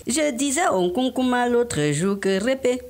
Je disais au Kunkuma l'autre jour que répé.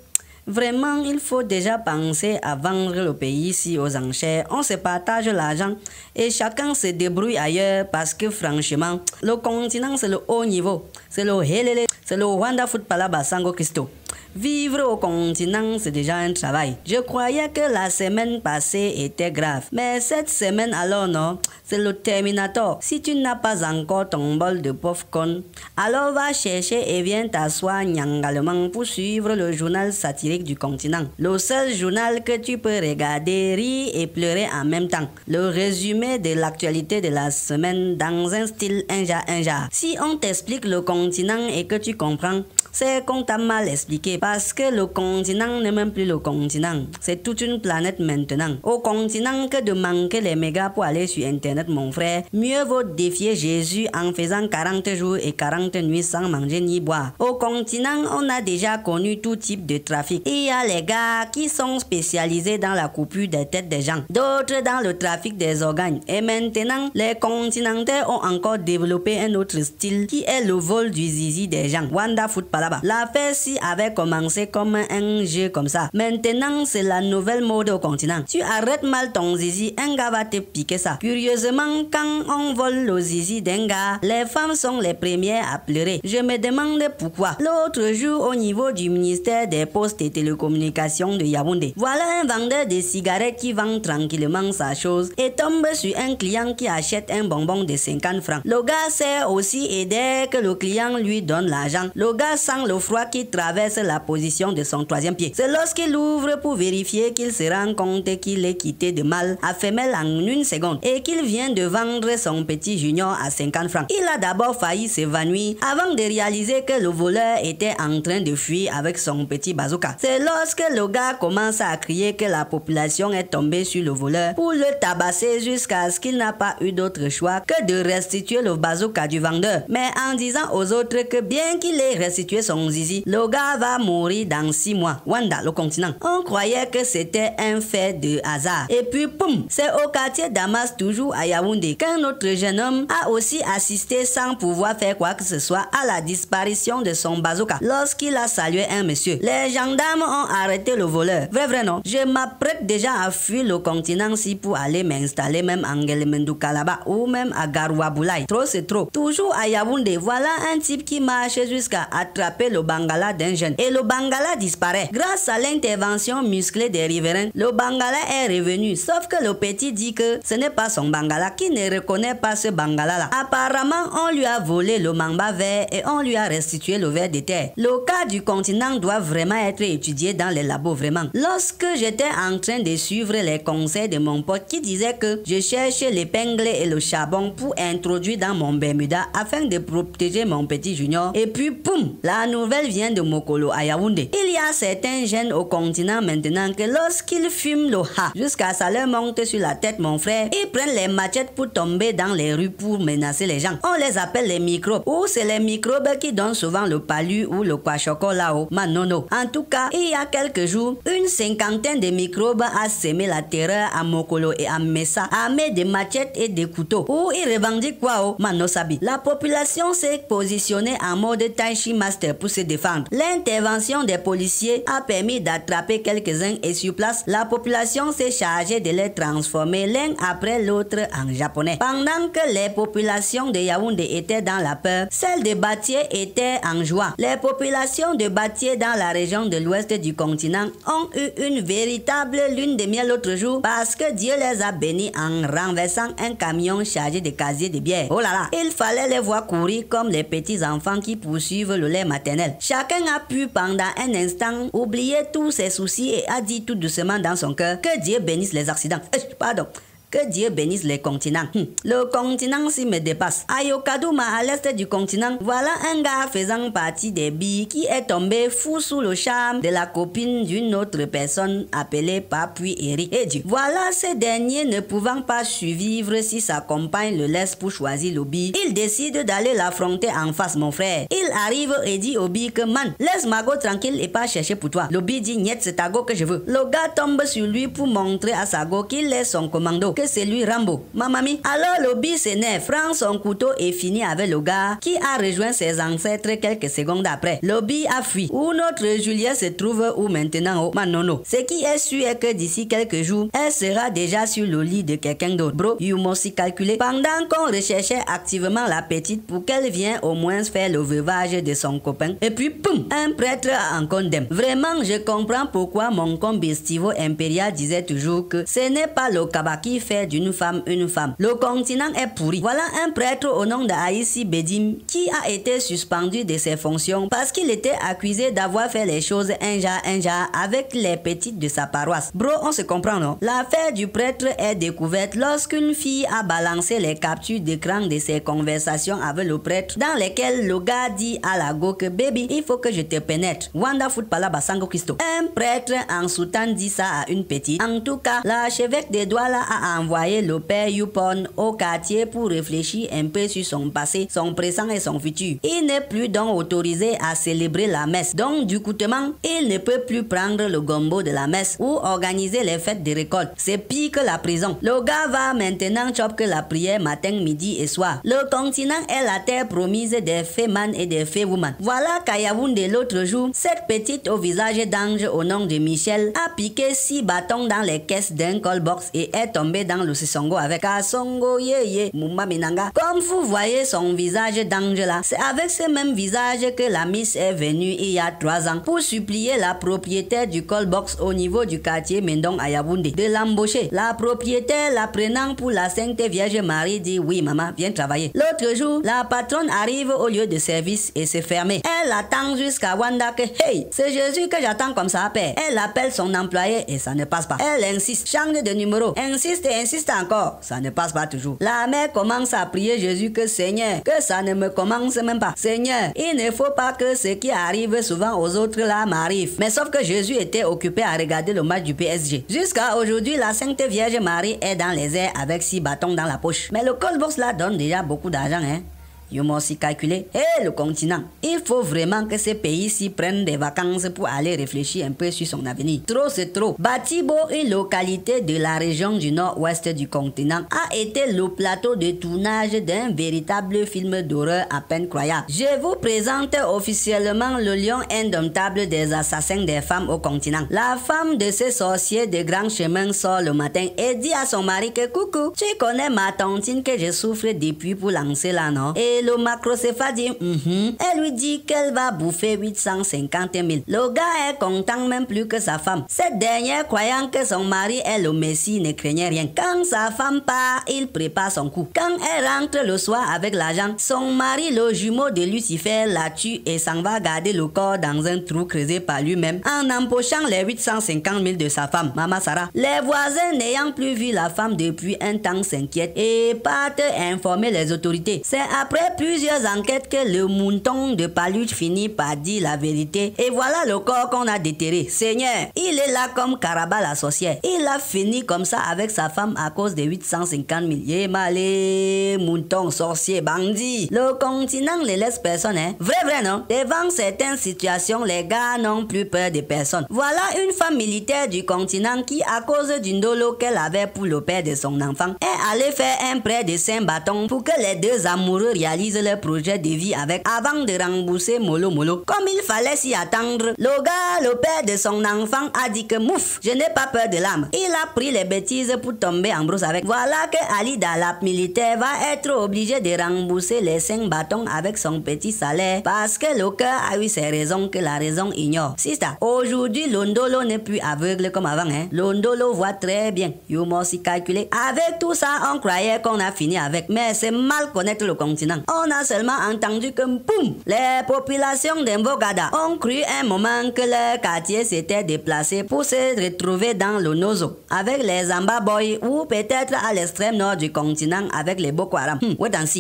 Vraiment, il faut déjà penser à vendre le pays ici aux enchères. On se partage l'argent et chacun se débrouille ailleurs parce que franchement, le continent c'est le haut niveau. C'est le Helele, c'est le Wonderful Palaba Sango Christo. Vivre au continent, c'est déjà un travail. Je croyais que la semaine passée était grave. Mais cette semaine alors non, c'est le Terminator. Si tu n'as pas encore ton bol de popcorn, alors va chercher et viens t'asseoir nyangalement pour suivre le journal satirique du continent. Le seul journal que tu peux regarder, rire et pleurer en même temps. Le résumé de l'actualité de la semaine dans un style inja. Si on t'explique le continent et que tu comprends, c'est qu'on t'a mal expliqué parce que le continent n'est même plus le continent. C'est toute une planète maintenant. Au continent que de manquer les mégas pour aller sur internet mon frère, mieux vaut défier Jésus en faisant 40 jours et 40 nuits sans manger ni boire. Au continent, on a déjà connu tout type de trafic. Il y a les gars qui sont spécialisés dans la coupure des têtes des gens, d'autres dans le trafic des organes. Et maintenant, les continentaux ont encore développé un autre style qui est le vol du zizi des gens. Wanda Foot Palaba. L'affaire ci avait commencé comme un jeu comme ça. Maintenant, c'est la nouvelle mode au continent. Tu arrêtes mal ton zizi, un gars va te piquer ça. Curieusement, quand on vole le zizi d'un gars, les femmes sont les premières à pleurer. Je me demande pourquoi. L'autre jour, au niveau du ministère des Postes et Télécommunications de Yaoundé, voilà un vendeur de cigarettes qui vend tranquillement sa chose et tombe sur un client qui achète un bonbon de 50 francs. Le gars sait aussi et dès que le client lui donne l'argent, le gars sent le froid qui traverse la position de son troisième pied. C'est lorsqu'il ouvre pour vérifier qu'il se rend compte qu'il est quitté de mal à femelle en une seconde et qu'il vient de vendre son petit junior à 50 francs. Il a d'abord failli s'évanouir avant de réaliser que le voleur était en train de fuir avec son petit bazooka. C'est lorsque le gars commence à crier que la population est tombée sur le voleur pour le tabasser jusqu'à ce qu'il n'a pas eu d'autre choix que de restituer le bazooka du vendeur. Mais en disant aux autres que bien qu'il ait restitué son zizi, le gars va mourir dans 6 mois. Wanda, le continent. On croyait que c'était un fait de hasard. Et puis, poum, c'est au quartier Damas, toujours à Yaoundé, qu'un autre jeune homme a aussi assisté sans pouvoir faire quoi que ce soit à la disparition de son bazooka lorsqu'il a salué un monsieur. Les gendarmes ont arrêté le voleur. Vrai non? Je m'apprête déjà à fuir le continent si pour aller m'installer même en Guelmendouka là-bas ou même à Garouaboulaye. Trop c'est trop. Toujours à Yaoundé, voilà un type qui marche jusqu'à attraper le bangala d'un jeune. Et le bangala disparaît. Grâce à l'intervention musclée des riverains, le bangala est revenu. Sauf que le petit dit que ce n'est pas son bangala, qui ne reconnaît pas ce bangala-là. Apparemment, on lui a volé le mamba vert et on lui a restitué le ver de terre. Le cas du continent doit vraiment être étudié dans les labos, vraiment. Lorsque j'étais en train de suivre les conseils de mon pote qui disait que je cherche l'épingle et le charbon pour introduire dans mon Bermuda afin de protéger mon petit junior, et puis poum, la nouvelle vient de Mokolo à Yaoundé. Il y a certains jeunes au continent maintenant que lorsqu'ils fument le ha jusqu'à ça leur monte sur la tête, mon frère, ils prennent les machettes pour tomber dans les rues pour menacer les gens. On les appelle les microbes, ou c'est les microbes qui donnent souvent le palu ou le kwashoko là-haut. Manono. En tout cas, il y a quelques jours, une cinquantaine de microbes a sémé la terreur à Mokolo et à Messa, armés de machettes et de couteaux. Ou ils revendiquent quoi au Manosabi. La population s'est positionnée en mode Taichi Master pour se défendre. L'intervention des policiers a permis d'attraper quelques-uns et sur place, la population s'est chargée de les transformer l'un après l'autre en japonais. Pendant que les populations de Yaoundé étaient dans la peur, celles de Batié étaient en joie. Les populations de Batié dans la région de l'ouest du continent ont eu une véritable lune de miel l'autre jour parce que Dieu les a bénis en renversant un camion chargé de casiers de bière. Oh là là, il fallait les voir courir comme les petits enfants qui poursuivent le lait maternel. Chacun a pu pendant un instant oublier tous ses soucis et a dit tout doucement dans son cœur que Dieu bénisse les accidents. Pardon. Que Dieu bénisse les continents. Le continent s'y me dépasse. À Yokadouma, à l'est du continent, voilà un gars faisant partie des billes qui est tombé fou sous le charme de la copine d'une autre personne appelée Papuy Eric. Et Dieu. Voilà ces derniers ne pouvant pas survivre si sa compagne le laisse pour choisir le billes. Il décide d'aller l'affronter en face, mon frère. Il arrive et dit au billes que man, laisse Margot tranquille et pas chercher pour toi. Le billes dit niet, c'est ta go que je veux. Le gars tombe sur lui pour montrer à sa go qu'il est son commando. que c'est lui Rambo. Ma mamie. Alors Lobby s'énerve, prend son couteau et finit avec le gars qui a rejoint ses ancêtres quelques secondes après. Lobby a fui. Où notre Julia se trouve où maintenant au Manono. Ce qui est sûr est que d'ici quelques jours, elle sera déjà sur le lit de quelqu'un d'autre. Bro, you must calculer. Pendant qu'on recherchait activement la petite pour qu'elle vienne au moins faire le veuvage de son copain. Et puis, poum, un prêtre en condamne. Vraiment, je comprends pourquoi mon combestivo impérial disait toujours que ce n'est pas le kaba qui fait d'une femme une femme. Le continent est pourri. Voilà un prêtre au nom d'Aïssi Bedim qui a été suspendu de ses fonctions parce qu'il était accusé d'avoir fait les choses un genre avec les petites de sa paroisse. Bro, on se comprend, non? L'affaire du prêtre est découverte lorsqu'une fille a balancé les captures d'écran de ses conversations avec le prêtre dans lesquelles le gars dit à la go que baby, il faut que je te pénètre. Wanda fout pala basango Christo. Un prêtre en soutane dit ça à une petite. En tout cas, l'archevêque des Douala a envoyé le père Youpon au quartier pour réfléchir un peu sur son passé, son présent et son futur. Il n'est plus donc autorisé à célébrer la messe. Donc, du coutement, il ne peut plus prendre le gombo de la messe ou organiser les fêtes de récolte. C'est pire que la prison. Le gars va maintenant chop que la prière matin, midi et soir. Le continent est la terre promise des féman et des féwoman. Voilà qu'à Yaoundé l'autre jour, cette petite au visage d'ange au nom de Michel a piqué 6 bâtons dans les caisses d'un callbox et est tombée dans le Sisongo avec Kasongo Yeye Mouma Minanga. Comme vous voyez son visage d'ange là, c'est avec ce même visage que la Miss est venue il y a 3 ans pour supplier la propriétaire du callbox au niveau du quartier Mendong à Yaoundé de l'embaucher. La propriétaire, la prenant pour la Sainte Vierge Marie, dit oui maman, viens travailler. L'autre jour, la patronne arrive au lieu de service et se ferme. Elle attend jusqu'à Wanda que hey, c'est Jésus que j'attends comme ça père. Elle appelle son employé et ça ne passe pas. Elle insiste, change de numéro, insiste et insiste encore, ça ne passe pas toujours. La mère commence à prier Jésus que Seigneur, que ça ne me commence même pas. Seigneur, il ne faut pas que ce qui arrive souvent aux autres là m'arrive. Mais sauf que Jésus était occupé à regarder le match du PSG. Jusqu'à aujourd'hui, la Sainte Vierge Marie est dans les airs avec 6 bâtons dans la poche. Mais le callbox là donne déjà beaucoup d'argent, hein. You m'ont aussi calculé. Et le continent. Il faut vraiment que ces pays-ci prennent des vacances pour aller réfléchir un peu sur son avenir. Trop, c'est trop. Batibo, une localité de la région du nord-ouest du continent, a été le plateau de tournage d'un véritable film d'horreur à peine croyable. Je vous présente officiellement le lion indomptable des assassins des femmes au continent. La femme de ce sorcier de grand chemin sort le matin et dit à son mari que coucou, tu connais ma tontine que je souffre depuis pour lancer là, non? Et le macrocéphale dit elle lui dit qu'elle va bouffer 850 000. Le gars est content même plus que sa femme. Cette dernière, croyant que son mari est le messie, ne craignait rien. Quand sa femme part, il prépare son coup. Quand elle rentre le soir avec l'argent, son mari, le jumeau de Lucifer, la tue et s'en va garder le corps dans un trou creusé par lui-même en empochant les 850 000 de sa femme, Mama Sarah. Les voisins n'ayant plus vu la femme depuis un temps s'inquiètent et partent informer les autorités. C'est après plusieurs enquêtes que le mouton de Paluche finit par dire la vérité. Et voilà le corps qu'on a déterré. Seigneur, il est là comme Caraba la sorcière. Il a fini comme ça avec sa femme à cause des 850 000. Yémalé, mouton, sorcier, bandit. Le continent ne laisse personne, hein. Vrai, non? Devant certaines situations, les gars n'ont plus peur de personne. Voilà une femme militaire du continent qui, à cause d'une dolo qu'elle avait pour le père de son enfant, est allée faire un prêt de 5 bâtons pour que les deux amoureux réalisent leur projet de vie avec avant de rembourser mollo. Comme il fallait s'y attendre, le gars, le père de son enfant, a dit que mouf, je n'ai pas peur de l'âme. Il a pris les bêtises pour tomber en brousse avec. Voilà que Ali Dalap militaire va être obligé de rembourser les 5 bâtons avec son petit salaire parce que le cœur a eu ses raisons que la raison ignore. Sista, aujourd'hui l'ondolo n'est plus aveugle comme avant, hein. L'ondolo voit très bien. You must calculer. Avec tout ça, on croyait qu'on a fini avec, mais c'est mal connaître le continent. On a seulement entendu que boum, les populations d'Embogada ont cru un moment que leur quartier s'était déplacé pour se retrouver dans le Nozo avec les Amba Boys ou peut-être à l'extrême nord du continent avec les Boko Haram.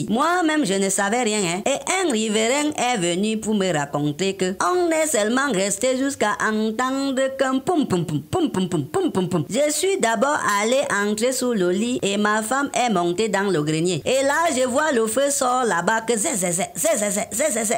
Moi-même je ne savais rien, hein. Et un riverain est venu pour me raconter que on est seulement resté jusqu'à entendre qu'un poum. Je suis d'abord allé entrer sous le lit et ma femme est montée dans le grenier. Et là je vois le feu sort la là-bas que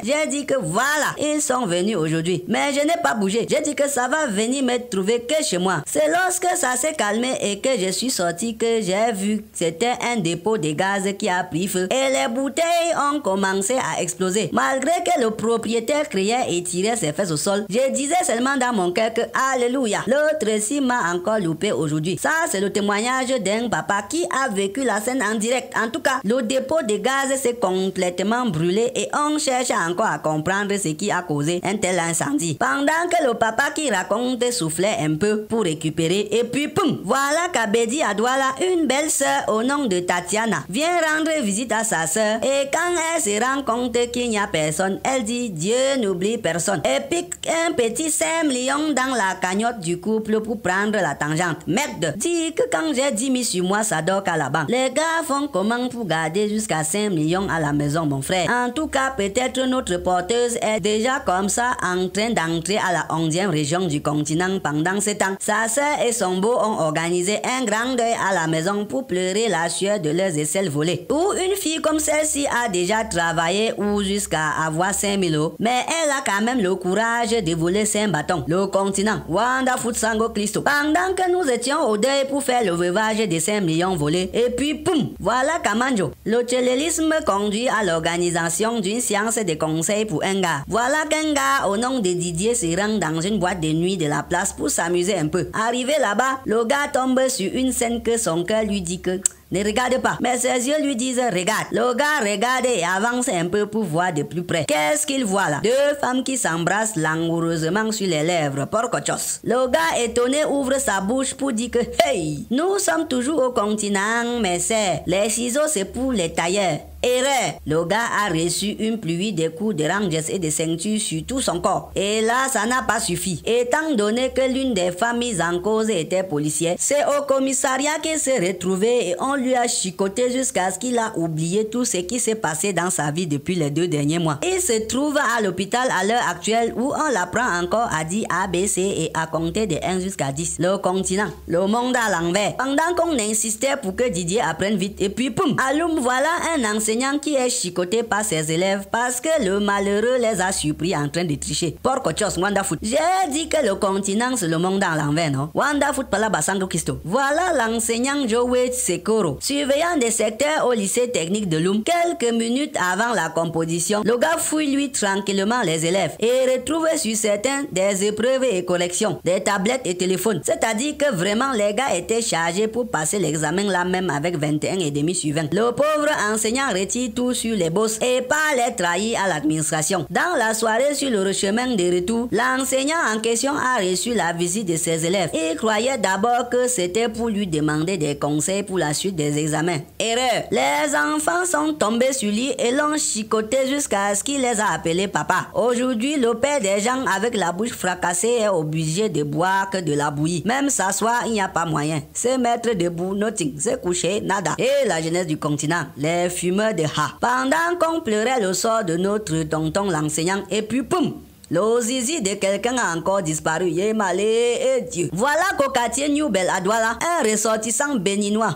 j'ai dit que voilà, ils sont venus aujourd'hui. Mais je n'ai pas bougé. J'ai dit que ça va venir me trouver que chez moi. C'est lorsque ça s'est calmé et que je suis sorti que j'ai vu que c'était un dépôt de gaz qui a pris feu. Et les bouteilles ont commencé à exploser. Malgré que le propriétaire criait et tirait ses fesses au sol, je disais seulement dans mon cœur que alléluia, l'autre ci m'a encore loupé aujourd'hui. Ça, c'est le témoignage d'un papa qui a vécu la scène en direct. En tout cas, le dépôt de gaz s'est complètement brûlé et on cherche encore à comprendre ce qui a causé un tel incendie. Pendant que le papa qui raconte soufflait un peu pour récupérer et puis poum, voilà qu'Abedi à Douala, une belle sœur au nom de Tatiana, vient rendre visite à sa sœur et quand elle se rend compte qu'il n'y a personne, elle dit Dieu n'oublie personne et pique un petit 5 millions dans la cagnotte du couple pour prendre la tangente. Merde, dit que quand j'ai 10 000 sur moi, ça dort qu'à la banque. Les gars font comment pour garder jusqu'à 5 millions à la maison, mon frère? En tout cas, peut-être notre porteuse est déjà comme ça en train d'entrer à la 11e région du continent pendant ce temps. Sa sœur et son beau ont organisé un grand deuil à la maison pour pleurer la sueur de leurs aisselles volées. Ou une fille comme celle-ci a déjà travaillé ou jusqu'à avoir 5 000 euros, mais elle a quand même le courage de voler 5 bâtons. Le continent, Wanda Futsango Christo. Pendant que nous étions au deuil pour faire le veuvage des 5 millions volés, et puis poum, voilà Kamanjo. Le tchélélisme conduit à l'organisation d'une séance de conseil pour un gars. Voilà qu'un gars au nom de Didier se rend dans une boîte de nuit de la place pour s'amuser un peu. Arrivé là-bas, le gars tombe sur une scène que son cœur lui dit que ne regarde pas. Mais ses yeux lui disent regarde. Le gars regarde et avance un peu pour voir de plus près. Qu'est-ce qu'il voit là? Deux femmes qui s'embrassent langoureusement sur les lèvres. Porcochos. Le gars étonné ouvre sa bouche pour dire que hey, nous sommes toujours au continent, mais c'est les ciseaux c'est pour les tailleurs. Erreur. Le gars a reçu une pluie de coups de ranges et de ceintures sur tout son corps. Et là, ça n'a pas suffi. Étant donné que l'une des femmes mises en cause était policière, c'est au commissariat qu'il s'est retrouvé et on lui a chicoté jusqu'à ce qu'il a oublié tout ce qui s'est passé dans sa vie depuis les 2 derniers mois. Il se trouve à l'hôpital à l'heure actuelle où on l'apprend encore à dire A, B, C et à compter de 1 jusqu'à 10. Le continent, le monde à l'envers. Pendant qu'on insistait pour que Didier apprenne vite et puis poum, allume, voilà un enseignant qui est chicoté par ses élèves parce que le malheureux les a surpris en train de tricher. Porcochos, Wanda Foot. J'ai dit que le continent c'est le monde à l'envers, non? Wanda Foot pala basando Kisto. Voilà l'enseignant Joe Sekoro, surveillant des secteurs au lycée technique de Loum. Quelques minutes avant la composition, le gars fouille lui tranquillement les élèves et retrouve sur certains des épreuves et corrections, des tablettes et téléphones. C'est-à-dire que vraiment les gars étaient chargés pour passer l'examen là même avec 21,5 sur 20. Le pauvre enseignant retire tout sur les bosses et pas les trahir à l'administration. Dans la soirée sur le chemin de retour, l'enseignant en question a reçu la visite de ses élèves. Il croyait d'abord que c'était pour lui demander des conseils pour la suite des examens. Erreur. Les enfants sont tombés sur lui et l'ont chicoté jusqu'à ce qu'il les a appelés papa. Aujourd'hui, le père des gens avec la bouche fracassée est obligé de boire que de la bouillie. Même s'asseoir, il n'y a pas moyen. Se mettre debout, nothing. Se coucher, nada. Et la jeunesse du continent, les fumeurs de ha. Pendant qu'on pleurait le sort de notre tonton l'enseignant et puis poum, le zizi de quelqu'un a encore disparu. Yémalé et Dieu. Voilà qu'au quartier New Belle à Douala, un ressortissant béninois.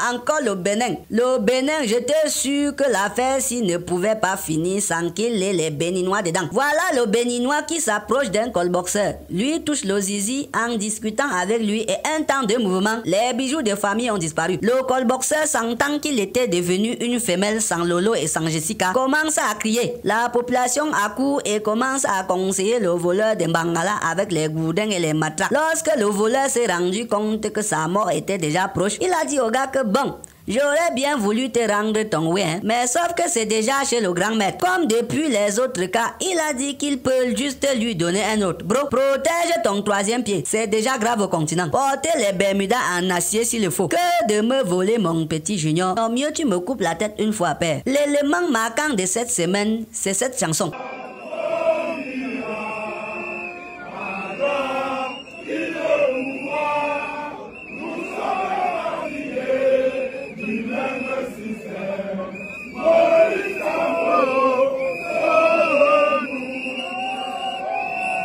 Encore le Bénin. Le Bénin, j'étais sûr que l'affaire-ci ne pouvait pas finir sans qu'il ait les béninois dedans. Voilà le béninois qui s'approche d'un callboxer. Lui touche le zizi en discutant avec lui et un temps de mouvement, les bijoux de famille ont disparu. Le callboxer, sentant qu'il était devenu une femelle sans Lolo et sans Jessica, commence à crier. La population accourt et commence à conseiller le voleur de Bangala avec les gourdins et les matraques. Lorsque le voleur s'est rendu compte que sa mort était déjà proche, il a dit au gars que bon, j'aurais bien voulu te rendre ton oui, hein, mais sauf que c'est déjà chez le grand maître. Comme depuis les autres cas, il a dit qu'il peut juste lui donner un autre. Bro, protège ton 3e pied. C'est déjà grave au continent. Portez les Bermudas en acier s'il le faut. Que de me voler mon petit junior. Au mieux tu me coupes la tête une fois paire. L'élément marquant de cette semaine, c'est cette chanson.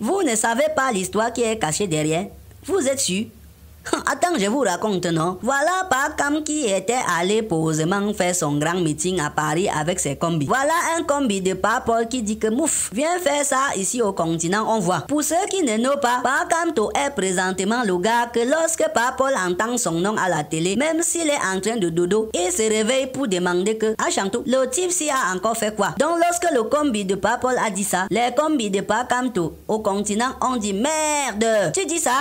Vous ne savez pas l'histoire qui est cachée derrière? Vous êtes sûr? Attends. Attends, je vous raconte, non? Voilà Pakam qui était allé posément faire son grand meeting à Paris avec ses combis. Voilà un combi de Papol qui dit que mouf, viens faire ça ici au continent, on voit. Pour ceux qui ne know pas, Pakamto est présentement le gars que lorsque Papol entend son nom à la télé, même s'il est en train de dodo, il se réveille pour demander que, Achantou, le type s'y a encore fait quoi? Donc lorsque le combi de Papol a dit ça, les combis de Pakamto au continent ont dit merde, tu dis ça,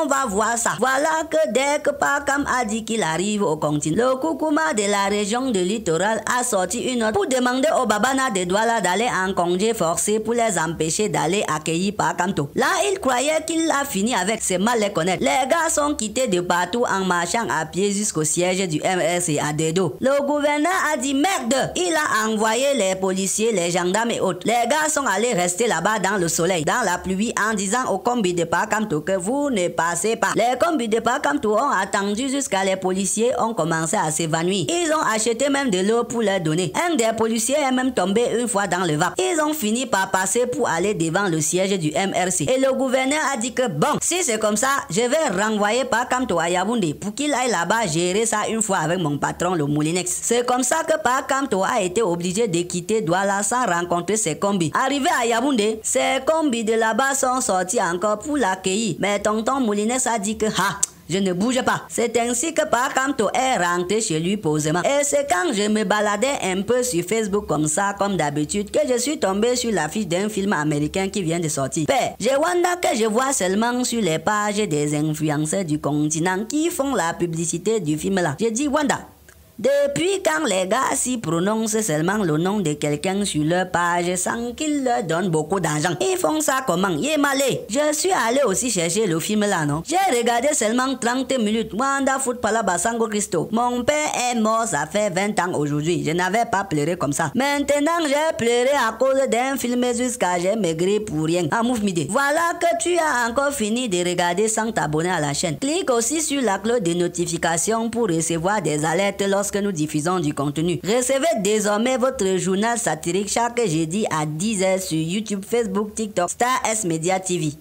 on va voir ça. Voilà que dès que Pakam a dit qu'il arrive au continent, le Koukouma de la région de littoral a sorti une note pour demander aux Babana de Douala d'aller en congé forcé pour les empêcher d'aller accueillir Pakamto. Là, il croyait qu'il a fini avec ses mal les connaître. Les gars sont quittés de partout en marchant à pied jusqu'au siège du MRC à Dedo. Le gouverneur a dit merde, il a envoyé les policiers, les gendarmes et autres. Les gars sont allés rester là-bas dans le soleil, dans la pluie, en disant aux combis de Pakamto que vous ne passez pas. Les combis de Pakamto ont attendu jusqu'à les policiers ont commencé à s'évanouir. Ils ont acheté même de l'eau pour leur donner. Un des policiers est même tombé une fois dans le vap. Ils ont fini par passer pour aller devant le siège du MRC. Et le gouverneur a dit que bon, si c'est comme ça, je vais renvoyer Pakamto à Yaoundé pour qu'il aille là-bas gérer ça une fois avec mon patron, le Moulinex. C'est comme ça que Pakamto a été obligé de quitter Douala sans rencontrer ses combis. Arrivé à Yaoundé, ses combis de là-bas sont sortis encore pour l'accueillir. Mais tonton Moulinex a dit que je ne bouge pas. C'est ainsi que Pakamto est rentré chez lui posément. Et c'est quand je me baladais un peu sur Facebook comme ça, comme d'habitude, que je suis tombé sur l'affiche d'un film américain qui vient de sortir. J'ai Wanda que je vois seulement sur les pages des influenceurs du continent qui font la publicité du film là. J'ai dit Wanda, depuis quand les gars s'y prononcent seulement le nom de quelqu'un sur leur page sans qu'ils leur donnent beaucoup d'argent? Ils font ça comment? Yémalé. Je suis allé aussi chercher le film là, non? J'ai regardé seulement 30 minutes. Wanda Foot Palaba Sango Christo. Mon père est mort, ça fait 20 ans aujourd'hui. Je n'avais pas pleuré comme ça. Maintenant, j'ai pleuré à cause d'un film jusqu'à j'ai maigri pour rien. Amouf Midi. Voilà que tu as encore fini de regarder sans t'abonner à la chaîne. Clique aussi sur la cloche de notification pour recevoir des alertes lorsque nous diffusons du contenu. Recevez désormais votre journal satirique chaque jeudi à 10h sur YouTube, Facebook, TikTok, Star S Media TV.